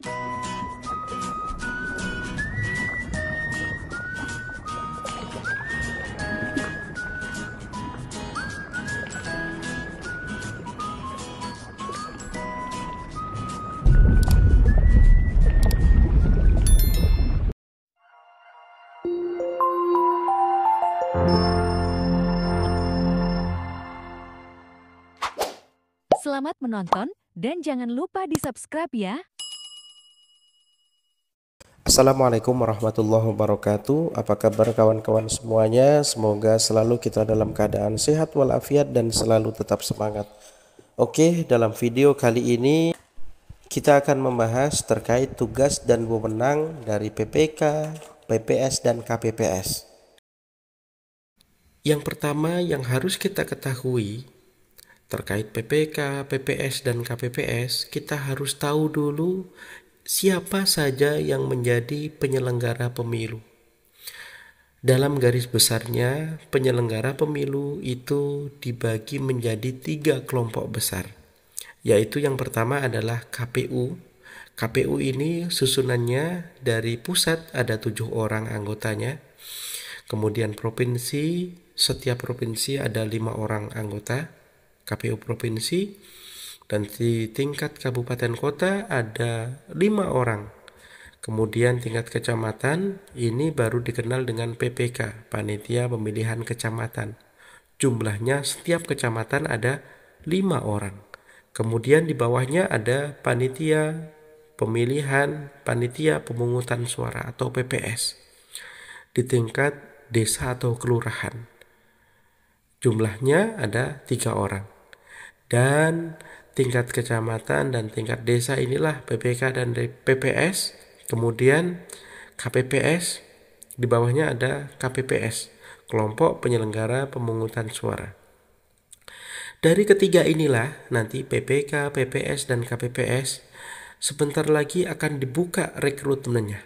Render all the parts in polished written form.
Selamat menonton dan jangan lupa di-subscribe ya. Assalamualaikum warahmatullahi wabarakatuh. Apa kabar kawan-kawan semuanya? Semoga selalu kita dalam keadaan sehat walafiat dan selalu tetap semangat. Oke, dalam video kali ini kita akan membahas terkait tugas dan wewenang dari PPK, PPS, dan KPPS. Yang pertama yang harus kita ketahui terkait PPK, PPS, dan KPPS, kita harus tahu dulu siapa saja yang menjadi penyelenggara pemilu. Dalam garis besarnya, penyelenggara pemilu itu dibagi menjadi 3 kelompok besar, yaitu yang pertama adalah KPU. KPU ini susunannya dari pusat ada 7 orang anggotanya, kemudian provinsi, setiap provinsi ada 5 orang anggota KPU provinsi, dan di tingkat kabupaten kota ada 5 orang. Kemudian tingkat kecamatan ini baru dikenal dengan PPK, Panitia Pemilihan Kecamatan. Jumlahnya setiap kecamatan ada 5 orang. Kemudian di bawahnya ada Panitia Pemilihan, Panitia Pemungutan Suara atau PPS. Di tingkat desa atau kelurahan, jumlahnya ada 3 orang. Dan tingkat kecamatan dan tingkat desa inilah PPK dan PPS. Kemudian KPPS, di bawahnya ada KPPS, kelompok penyelenggara pemungutan suara. Dari ketiga inilah nanti PPK, PPS, dan KPPS sebentar lagi akan dibuka rekrutmennya.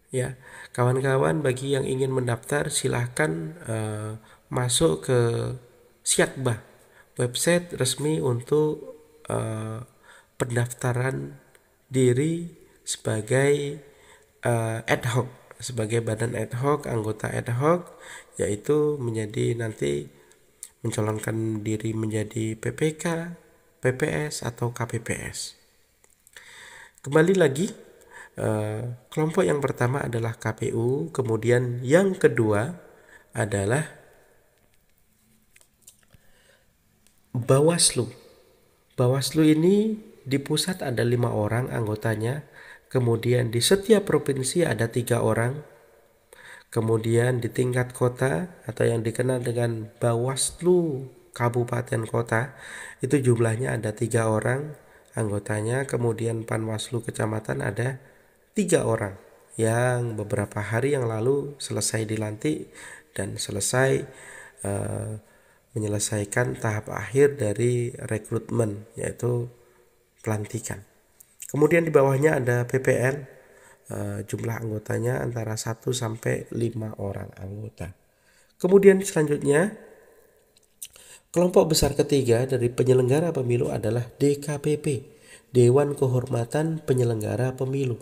Ya, kawan-kawan bagi yang ingin mendaftar silahkan masuk ke Syakbah, website resmi untuk pendaftaran diri sebagai ad hoc, sebagai badan ad hoc, anggota ad hoc, yaitu menjadi nanti mencalonkan diri menjadi PPK, PPS, atau KPPS. Kembali lagi, kelompok yang pertama adalah KPU, kemudian yang kedua adalah Bawaslu. Bawaslu ini di pusat ada 5 orang anggotanya, kemudian di setiap provinsi ada 3 orang, kemudian di tingkat kota atau yang dikenal dengan Bawaslu Kabupaten Kota itu jumlahnya ada 3 orang anggotanya, kemudian Panwaslu Kecamatan ada 3 orang yang beberapa hari yang lalu selesai dilantik dan selesai menyelesaikan tahap akhir dari rekrutmen, yaitu pelantikan. Kemudian di bawahnya ada PPN, jumlah anggotanya antara 1 sampai 5 orang anggota. Kemudian selanjutnya kelompok besar ketiga dari penyelenggara pemilu adalah DKPP, Dewan Kehormatan Penyelenggara Pemilu.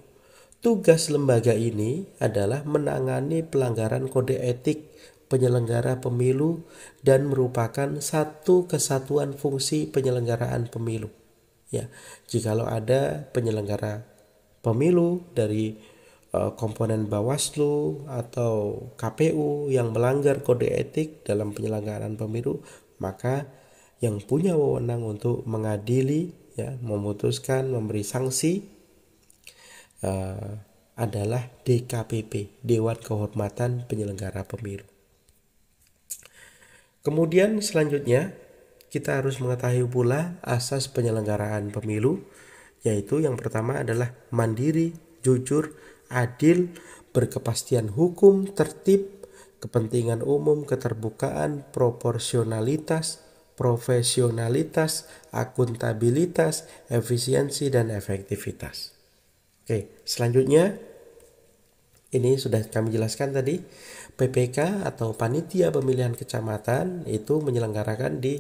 Tugas lembaga ini adalah menangani pelanggaran kode etik penyelenggara pemilu dan merupakan satu kesatuan fungsi penyelenggaraan pemilu. Ya, jikalau ada penyelenggara pemilu dari komponen Bawaslu atau KPU yang melanggar kode etik dalam penyelenggaraan pemilu, maka yang punya wewenang untuk mengadili, ya, memutuskan, memberi sanksi adalah DKPP, Dewan Kehormatan Penyelenggara Pemilu. Kemudian selanjutnya kita harus mengetahui pula asas penyelenggaraan pemilu, yaitu yang pertama adalah mandiri, jujur, adil, berkepastian hukum, tertib, kepentingan umum, keterbukaan, proporsionalitas, profesionalitas, akuntabilitas, efisiensi, dan efektivitas. Oke, selanjutnya ini sudah kami jelaskan tadi. PPK atau Panitia Pemilihan Kecamatan itu menyelenggarakan di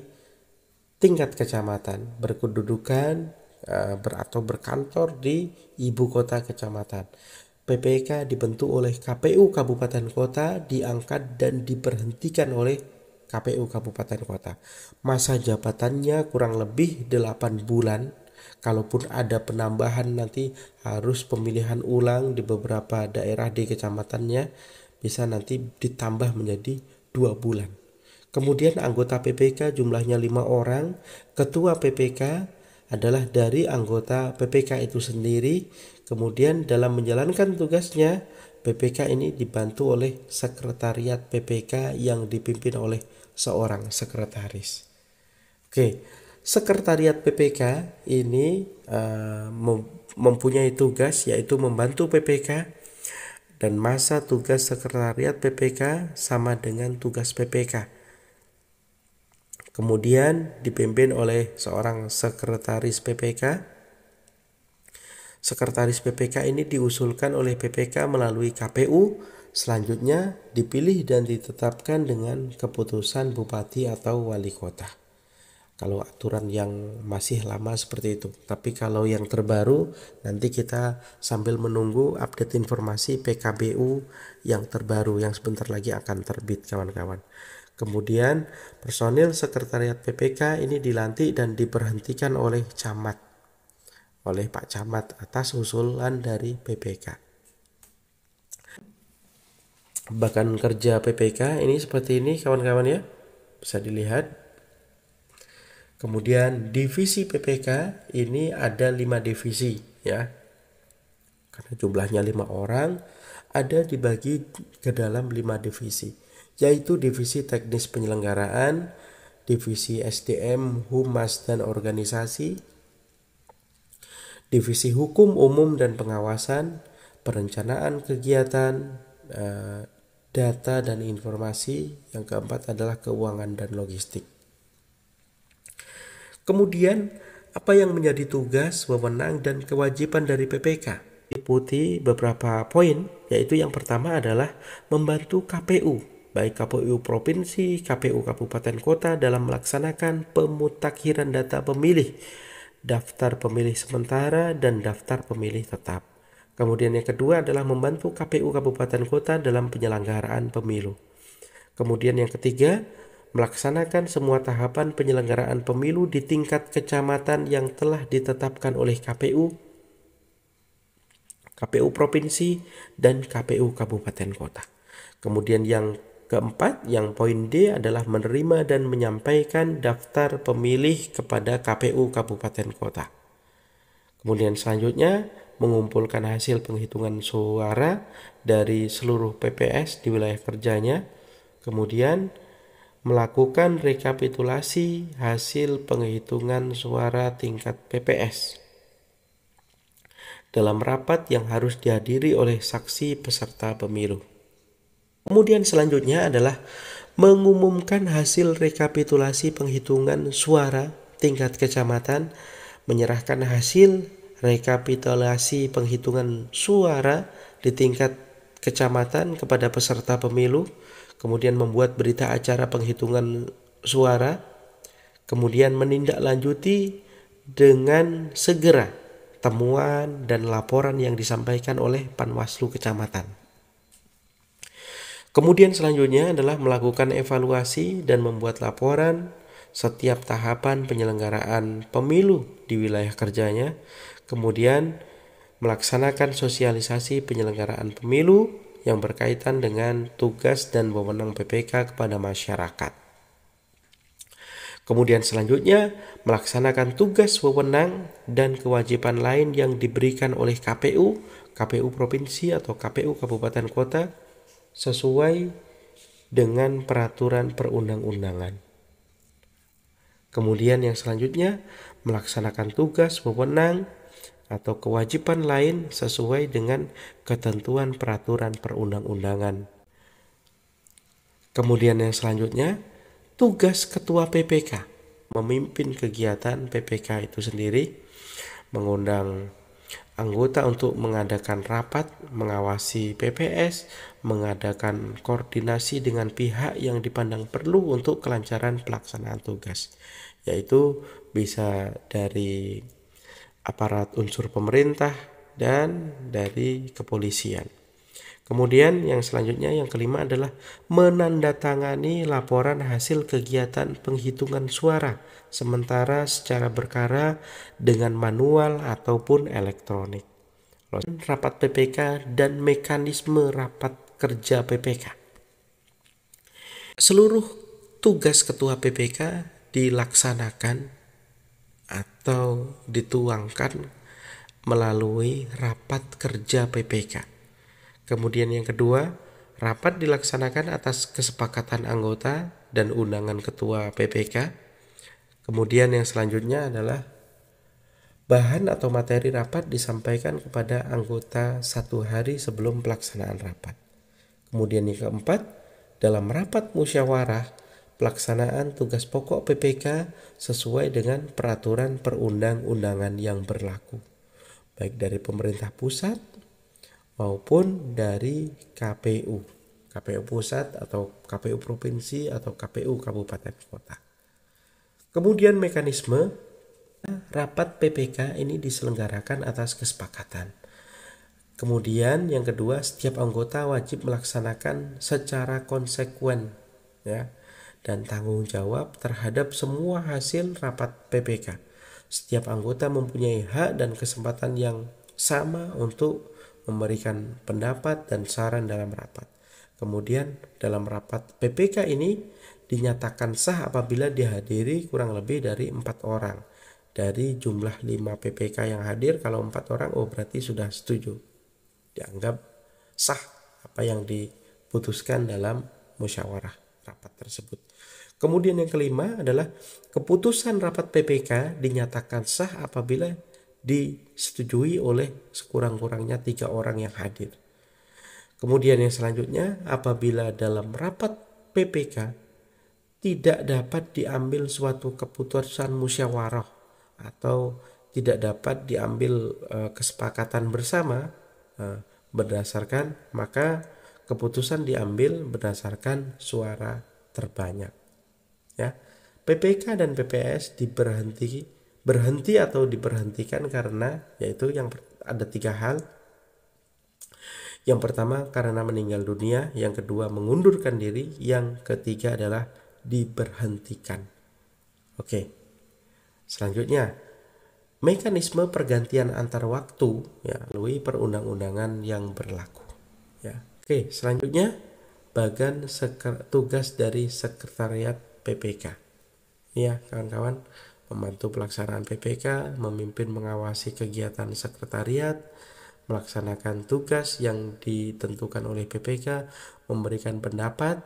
tingkat kecamatan, berkedudukan atau berkantor di ibu kota kecamatan. PPK dibentuk oleh KPU Kabupaten Kota, diangkat dan diberhentikan oleh KPU Kabupaten Kota. Masa jabatannya kurang lebih 8 bulan. Kalaupun ada penambahan nanti harus pemilihan ulang di beberapa daerah di kecamatannya, bisa nanti ditambah menjadi 2 bulan. Kemudian anggota PPK jumlahnya 5 orang. Ketua PPK adalah dari anggota PPK itu sendiri. Kemudian dalam menjalankan tugasnya, PPK ini dibantu oleh sekretariat PPK yang dipimpin oleh seorang sekretaris. Oke, sekretariat PPK ini mempunyai tugas yaitu membantu PPK, dan masa tugas sekretariat PPK sama dengan tugas PPK. Kemudian dipimpin oleh seorang sekretaris PPK. Sekretaris PPK ini diusulkan oleh PPK melalui KPU, selanjutnya dipilih dan ditetapkan dengan keputusan bupati atau wali kota. Kalau aturan yang masih lama seperti itu. Tapi kalau yang terbaru nanti kita sambil menunggu update informasi PKBU yang terbaru yang sebentar lagi akan terbit, kawan-kawan. Kemudian personil sekretariat PPK ini dilantik dan diberhentikan oleh camat, oleh Pak Camat atas usulan dari PPK. Bahkan kerja PPK ini seperti ini, kawan-kawan ya, bisa dilihat. Kemudian divisi PPK ini ada 5 divisi ya. Karena jumlahnya 5 orang, ada dibagi ke dalam 5 divisi, yaitu divisi teknis penyelenggaraan, divisi SDM, Humas dan organisasi, divisi hukum umum dan pengawasan, perencanaan kegiatan, data dan informasi, yang keempat adalah keuangan dan logistik. Kemudian apa yang menjadi tugas, wewenang dan kewajiban dari PPK? Diikuti beberapa poin, yaitu yang pertama adalah membantu KPU, baik KPU Provinsi, KPU Kabupaten Kota dalam melaksanakan pemutakhiran data pemilih, daftar pemilih sementara, dan daftar pemilih tetap. Kemudian yang kedua adalah membantu KPU Kabupaten Kota dalam penyelenggaraan pemilu. Kemudian yang ketiga, melaksanakan semua tahapan penyelenggaraan pemilu di tingkat kecamatan yang telah ditetapkan oleh KPU, KPU Provinsi, dan KPU Kabupaten Kota. Kemudian yang keempat, yang poin D adalah menerima dan menyampaikan daftar pemilih kepada KPU Kabupaten Kota. Kemudian selanjutnya, mengumpulkan hasil penghitungan suara dari seluruh PPS di wilayah kerjanya. Kemudian melakukan rekapitulasi hasil penghitungan suara tingkat PPS dalam rapat yang harus dihadiri oleh saksi peserta pemilu. Kemudian selanjutnya adalah mengumumkan hasil rekapitulasi penghitungan suara tingkat kecamatan, menyerahkan hasil rekapitulasi penghitungan suara di tingkat kecamatan kepada peserta pemilu, kemudian membuat berita acara penghitungan suara, kemudian menindaklanjuti dengan segera temuan dan laporan yang disampaikan oleh Panwaslu Kecamatan. Kemudian selanjutnya adalah melakukan evaluasi dan membuat laporan setiap tahapan penyelenggaraan pemilu di wilayah kerjanya. Kemudian melaksanakan sosialisasi penyelenggaraan pemilu yang berkaitan dengan tugas dan wewenang PPK kepada masyarakat. Kemudian selanjutnya melaksanakan tugas, wewenang, dan kewajiban lain yang diberikan oleh KPU, KPU Provinsi atau KPU Kabupaten Kota sesuai dengan peraturan perundang-undangan. Kemudian yang selanjutnya melaksanakan tugas, wewenang, atau kewajiban lain sesuai dengan ketentuan peraturan perundang-undangan. Kemudian yang selanjutnya, tugas Ketua PPK memimpin kegiatan PPK itu sendiri, mengundang anggota untuk mengadakan rapat, mengawasi PPS, mengadakan koordinasi dengan pihak yang dipandang perlu untuk kelancaran pelaksanaan tugas, yaitu bisa dari aparat unsur pemerintah, dan dari kepolisian. Kemudian yang selanjutnya, yang kelima adalah menandatangani laporan hasil kegiatan penghitungan suara sementara secara berkala dengan manual ataupun elektronik. Rapat PPK dan mekanisme rapat kerja PPK. Seluruh tugas ketua PPK dilaksanakan atau dituangkan melalui rapat kerja PPK. Kemudian yang kedua, rapat dilaksanakan atas kesepakatan anggota dan undangan ketua PPK. Kemudian yang selanjutnya adalah bahan atau materi rapat disampaikan kepada anggota 1 hari sebelum pelaksanaan rapat. Kemudian yang keempat, dalam rapat musyawarah, pelaksanaan tugas pokok PPK sesuai dengan peraturan perundang-undangan yang berlaku, baik dari pemerintah pusat maupun dari KPU pusat atau KPU provinsi atau KPU kabupaten kota. Kemudian mekanisme rapat PPK ini diselenggarakan atas kesepakatan. Kemudian yang kedua, setiap anggota wajib melaksanakan secara konsekuen ya dan tanggung jawab terhadap semua hasil rapat PPK. Setiap anggota mempunyai hak dan kesempatan yang sama untuk memberikan pendapat dan saran dalam rapat. Kemudian dalam rapat PPK ini dinyatakan sah apabila dihadiri kurang lebih dari 4 orang. Dari jumlah 5 PPK yang hadir, kalau 4 orang, berarti sudah setuju. Dianggap sah apa yang diputuskan dalam musyawarah rapat tersebut. Kemudian yang kelima adalah keputusan rapat PPK dinyatakan sah apabila disetujui oleh sekurang-kurangnya 3 orang yang hadir. Kemudian yang selanjutnya, apabila dalam rapat PPK tidak dapat diambil suatu keputusan musyawarah atau tidak dapat diambil kesepakatan bersama berdasarkan, maka keputusan diambil berdasarkan suara terbanyak. Ya, PPK dan PPS berhenti atau diberhentikan karena yaitu ada 3 hal. Yang pertama karena meninggal dunia, yang kedua mengundurkan diri, yang ketiga adalah diberhentikan. Oke. Selanjutnya, mekanisme pergantian antar waktu ya melalui perundang-undangan yang berlaku. Ya. Oke, selanjutnya bagan tugas dari sekretariat PPK. Ya, kawan-kawan, membantu pelaksanaan PPK, memimpin mengawasi kegiatan sekretariat, melaksanakan tugas yang ditentukan oleh PPK, memberikan pendapat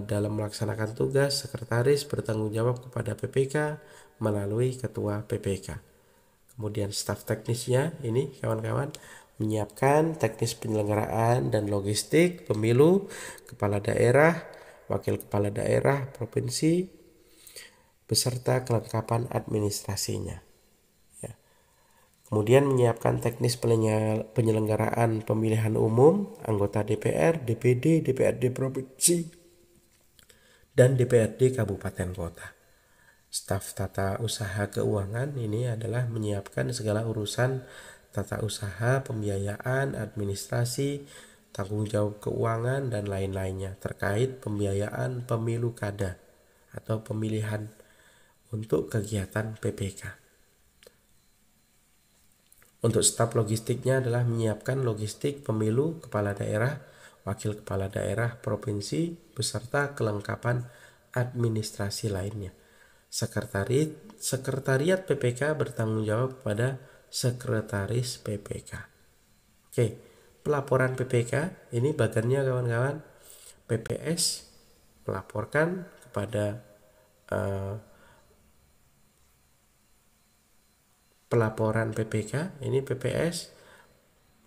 dalam melaksanakan tugas. Sekretaris bertanggung jawab kepada PPK melalui ketua PPK. Kemudian staf teknisnya ini kawan-kawan menyiapkan teknis penyelenggaraan dan logistik pemilu, kepala daerah, wakil kepala daerah provinsi, beserta kelengkapan administrasinya. Ya. Kemudian menyiapkan teknis penyelenggaraan pemilihan umum, anggota DPR, DPD, DPRD provinsi, dan DPRD kabupaten kota. Staf tata usaha keuangan ini adalah menyiapkan segala urusan tata usaha, pembiayaan, administrasi, tanggung jawab keuangan, dan lain-lainnya terkait pembiayaan pemilu kada atau pemilihan untuk kegiatan PPK. Untuk staf logistiknya adalah menyiapkan logistik pemilu kepala daerah, wakil kepala daerah provinsi, beserta kelengkapan administrasi lainnya. Sekretariat PPK bertanggung jawab pada sekretaris PPK. Oke, pelaporan PPK ini bagannya kawan-kawan, PPS melaporkan kepada pelaporan PPK. Ini PPS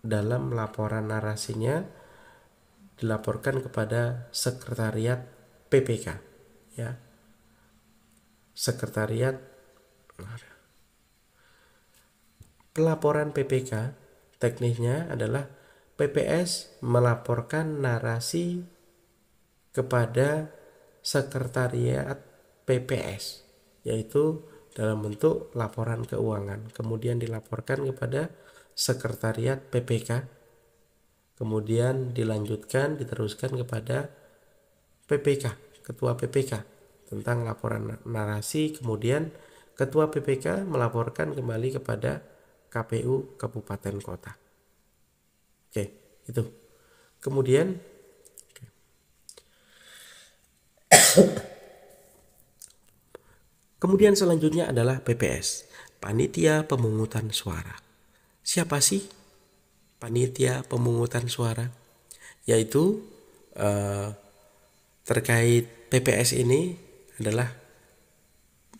dalam laporan narasinya dilaporkan kepada sekretariat PPK. Ya, sekretariat. Pelaporan PPK teknisnya adalah PPS melaporkan narasi kepada sekretariat PPS, yaitu dalam bentuk laporan keuangan, kemudian dilaporkan kepada sekretariat PPK, kemudian dilanjutkan diteruskan kepada PPK, ketua PPK tentang laporan narasi, kemudian ketua PPK melaporkan kembali kepada KPU Kabupaten Kota. Oke, itu. Kemudian selanjutnya adalah PPS, Panitia Pemungutan Suara. Siapa sih panitia pemungutan suara? Yaitu terkait PPS ini adalah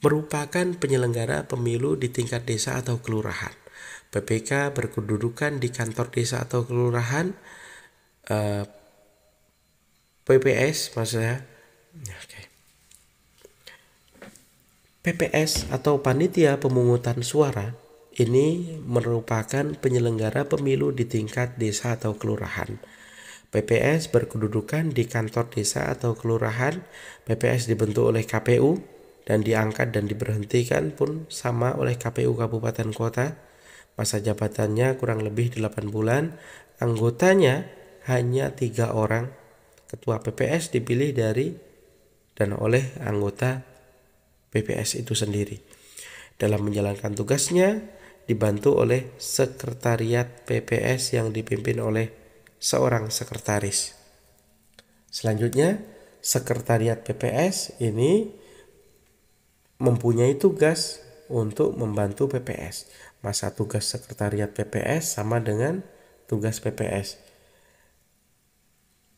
merupakan penyelenggara pemilu di tingkat desa atau kelurahan. PPK berkedudukan di kantor desa atau kelurahan. PPS maksudnya. Oke. PPS atau Panitia Pemungutan Suara ini merupakan penyelenggara pemilu di tingkat desa atau kelurahan. PPS berkedudukan di kantor desa atau kelurahan. PPS dibentuk oleh KPU dan diangkat dan diberhentikan pun sama oleh KPU Kabupaten Kota. Masa jabatannya kurang lebih 8 bulan. Anggotanya hanya 3 orang. Ketua PPS dipilih dari dan oleh anggota PPS itu sendiri. Dalam menjalankan tugasnya dibantu oleh sekretariat PPS yang dipimpin oleh seorang sekretaris. Selanjutnya, sekretariat PPS ini mempunyai tugas untuk membantu PPS. Masa tugas sekretariat PPS sama dengan tugas PPS.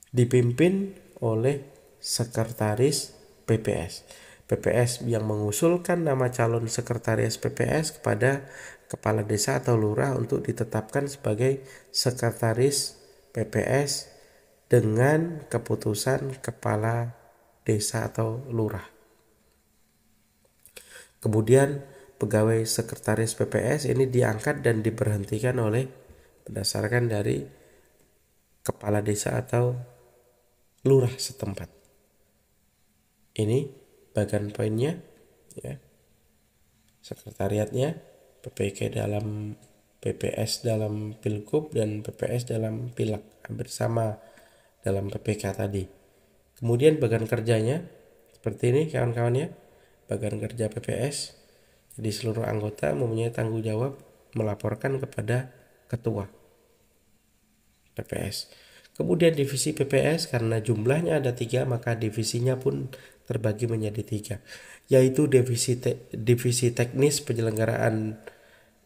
Dipimpin oleh sekretaris PPS. PPS yang mengusulkan nama calon sekretaris PPS kepada kepala desa atau lurah untuk ditetapkan sebagai sekretaris PPS dengan keputusan kepala desa atau lurah. Kemudian pegawai sekretaris PPS ini diangkat dan diberhentikan oleh berdasarkan dari kepala desa atau lurah setempat. Ini bagian poinnya ya. Sekretariatnya, PPK dalam PPS dalam Pilgub dan PPS dalam Pilek, hampir sama dalam PPK tadi. Kemudian bagian kerjanya seperti ini kawan-kawan ya. Bagian kerja PPS, jadi seluruh anggota mempunyai tanggung jawab melaporkan kepada ketua PPS. Kemudian divisi PPS karena jumlahnya ada 3 maka divisinya pun terbagi menjadi 3, yaitu divisi teknis penyelenggaraan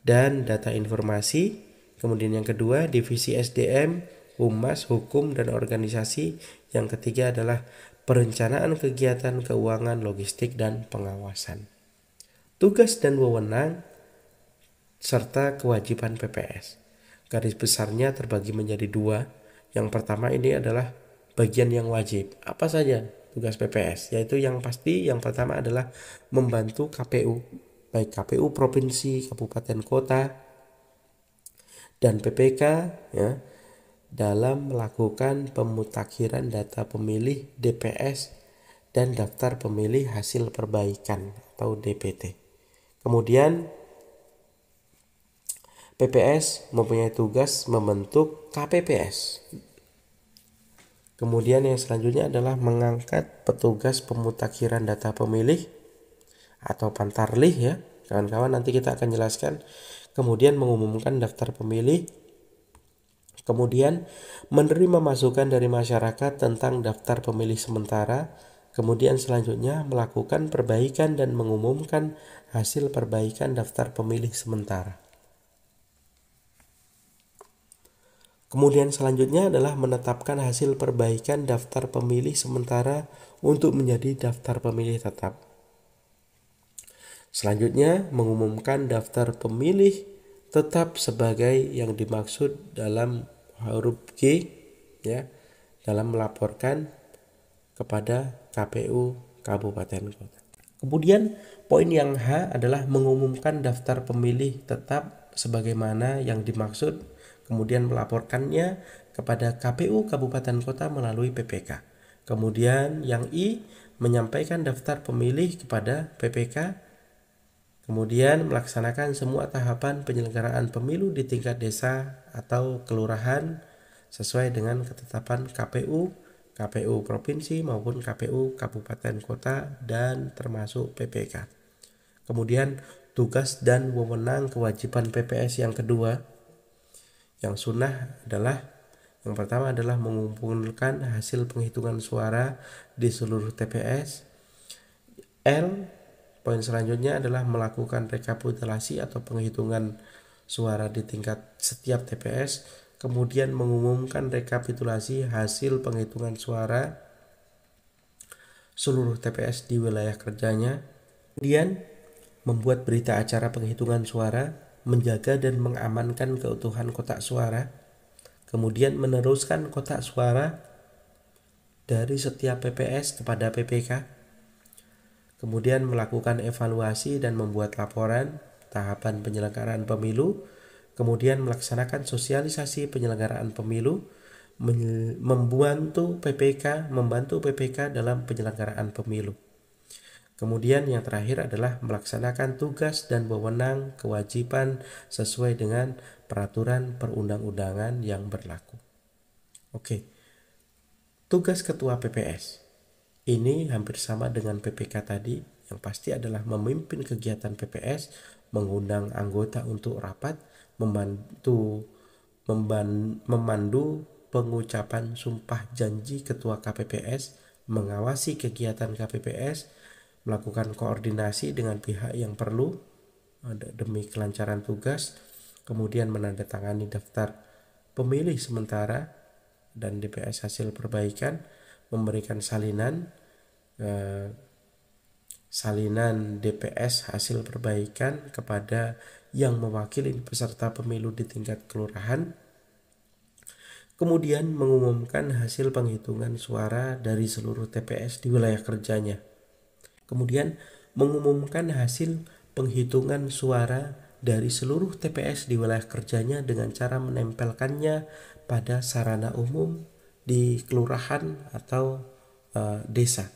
dan data informasi. Kemudian yang kedua divisi SDM, Humas, Hukum dan Organisasi. Yang ketiga adalah perencanaan kegiatan keuangan, logistik dan pengawasan. Tugas dan wewenang serta kewajiban PPS. Garis besarnya terbagi menjadi 2. Yang pertama ini adalah bagian yang wajib. Apa saja tugas PPS? Yaitu yang pasti yang pertama adalah membantu KPU, baik KPU provinsi, kabupaten, kota, dan PPK ya, dalam melakukan pemutakhiran data pemilih DPS dan daftar pemilih hasil perbaikan atau DPT. Kemudian PPS mempunyai tugas membentuk KPPS. Kemudian yang selanjutnya adalah mengangkat petugas pemutakhiran data pemilih atau pantarlih ya. Kawan-kawan nanti kita akan jelaskan. Kemudian mengumumkan daftar pemilih. Kemudian menerima masukan dari masyarakat tentang daftar pemilih sementara. Kemudian selanjutnya melakukan perbaikan dan mengumumkan hasil perbaikan daftar pemilih sementara. Kemudian selanjutnya adalah menetapkan hasil perbaikan daftar pemilih sementara untuk menjadi daftar pemilih tetap. Selanjutnya mengumumkan daftar pemilih tetap sebagai yang dimaksud dalam huruf G ya, dalam melaporkan kepada KPU Kabupaten Kota. Kemudian poin yang H adalah mengumumkan daftar pemilih tetap sebagaimana yang dimaksud, kemudian melaporkannya kepada KPU Kabupaten Kota melalui PPK. Kemudian yang I menyampaikan daftar pemilih kepada PPK Kemudian melaksanakan semua tahapan penyelenggaraan pemilu di tingkat desa atau kelurahan sesuai dengan ketetapan KPU, KPU provinsi maupun KPU kabupaten kota dan termasuk PPK. Kemudian tugas dan wewenang kewajiban PPS yang kedua, yang sunnah adalah yang pertama adalah mengumpulkan hasil penghitungan suara di seluruh TPS. Poin selanjutnya adalah melakukan rekapitulasi atau penghitungan suara di tingkat setiap TPS, kemudian mengumumkan rekapitulasi hasil penghitungan suara seluruh TPS di wilayah kerjanya, kemudian membuat berita acara penghitungan suara, menjaga dan mengamankan keutuhan kotak suara, kemudian meneruskan kotak suara dari setiap PPS kepada PPK, kemudian melakukan evaluasi dan membuat laporan tahapan penyelenggaraan pemilu, kemudian melaksanakan sosialisasi penyelenggaraan pemilu, membantu PPK dalam penyelenggaraan pemilu. Kemudian yang terakhir adalah melaksanakan tugas dan wewenang kewajiban sesuai dengan peraturan perundang-undangan yang berlaku. Oke, tugas ketua PPS. Ini hampir sama dengan PPK tadi, yang pasti adalah memimpin kegiatan PPS, mengundang anggota untuk rapat, memandu pengucapan sumpah janji ketua KPPS, mengawasi kegiatan KPPS, melakukan koordinasi dengan pihak yang perlu demi kelancaran tugas, kemudian menandatangani daftar pemilih sementara dan DPS hasil perbaikan, memberikan salinan DPS hasil perbaikan kepada yang mewakili peserta pemilu di tingkat kelurahan, kemudian mengumumkan hasil penghitungan suara dari seluruh TPS di wilayah kerjanya, kemudian mengumumkan hasil penghitungan suara dari seluruh TPS di wilayah kerjanya dengan cara menempelkannya pada sarana umum di kelurahan atau desa.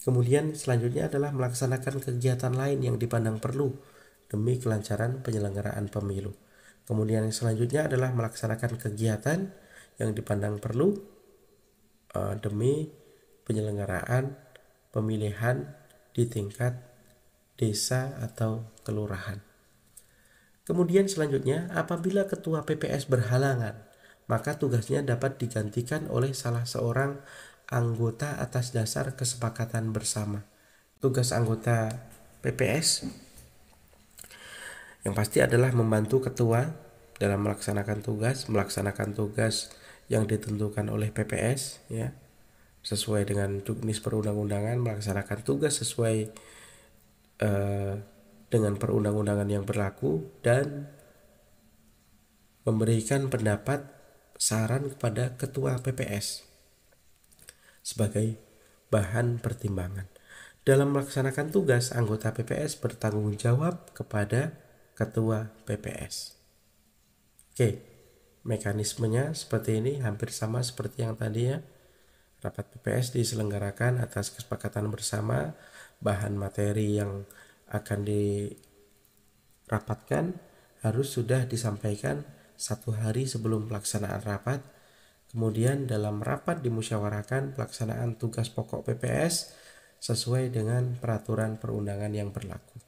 Kemudian selanjutnya adalah melaksanakan kegiatan lain yang dipandang perlu demi kelancaran penyelenggaraan pemilu. Kemudian yang selanjutnya adalah melaksanakan kegiatan yang dipandang perlu demi penyelenggaraan pemilihan di tingkat desa atau kelurahan. Kemudian selanjutnya, apabila ketua PPS berhalangan, maka tugasnya dapat digantikan oleh salah seorang anggota atas dasar kesepakatan bersama. Tugas anggota PPS yang pasti adalah membantu ketua dalam melaksanakan tugas yang ditentukan oleh PPS, ya, sesuai dengan juknis perundang-undangan, melaksanakan tugas sesuai dengan perundang-undangan yang berlaku, dan memberikan pendapat saran kepada ketua PPS sebagai bahan pertimbangan. Dalam melaksanakan tugas, anggota PPS bertanggung jawab kepada ketua PPS. Oke, mekanismenya seperti ini, hampir sama seperti yang tadi ya. Rapat PPS diselenggarakan atas kesepakatan bersama, bahan materi yang akan dirapatkan harus sudah disampaikan 1 hari sebelum pelaksanaan rapat. Kemudian dalam rapat dimusyawarahkan pelaksanaan tugas pokok PPS sesuai dengan peraturan perundangan yang berlaku.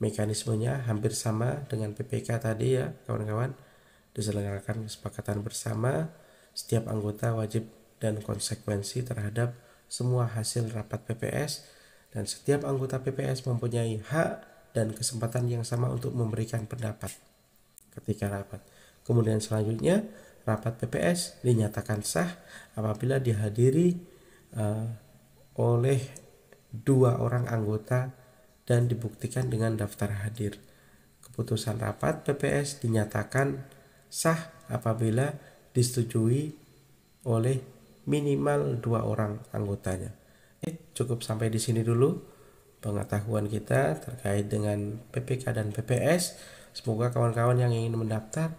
Mekanismenya hampir sama dengan PPK tadi ya kawan-kawan. Diselenggarakan kesepakatan bersama, setiap anggota wajib dan konsekuensi terhadap semua hasil rapat PPS, dan setiap anggota PPS mempunyai hak dan kesempatan yang sama untuk memberikan pendapat ketika rapat. Kemudian selanjutnya, rapat PPS dinyatakan sah apabila dihadiri oleh 2 orang anggota dan dibuktikan dengan daftar hadir. Keputusan rapat PPS dinyatakan sah apabila disetujui oleh minimal 2 orang anggotanya. Cukup sampai di sini dulu pengetahuan kita terkait dengan PPK dan PPS. Semoga kawan-kawan yang ingin mendaftar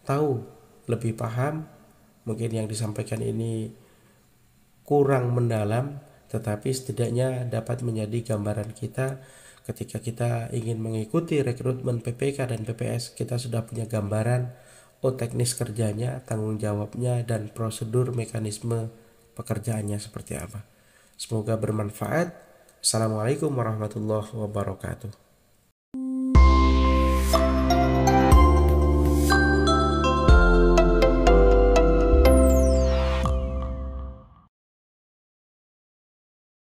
tahu, lebih paham. Mungkin yang disampaikan ini kurang mendalam, tetapi setidaknya dapat menjadi gambaran kita ketika kita ingin mengikuti rekrutmen PPK dan PPS, kita sudah punya gambaran teknis kerjanya, tanggung jawabnya, dan prosedur mekanisme pekerjaannya seperti apa. Semoga bermanfaat. Assalamualaikum warahmatullahi wabarakatuh.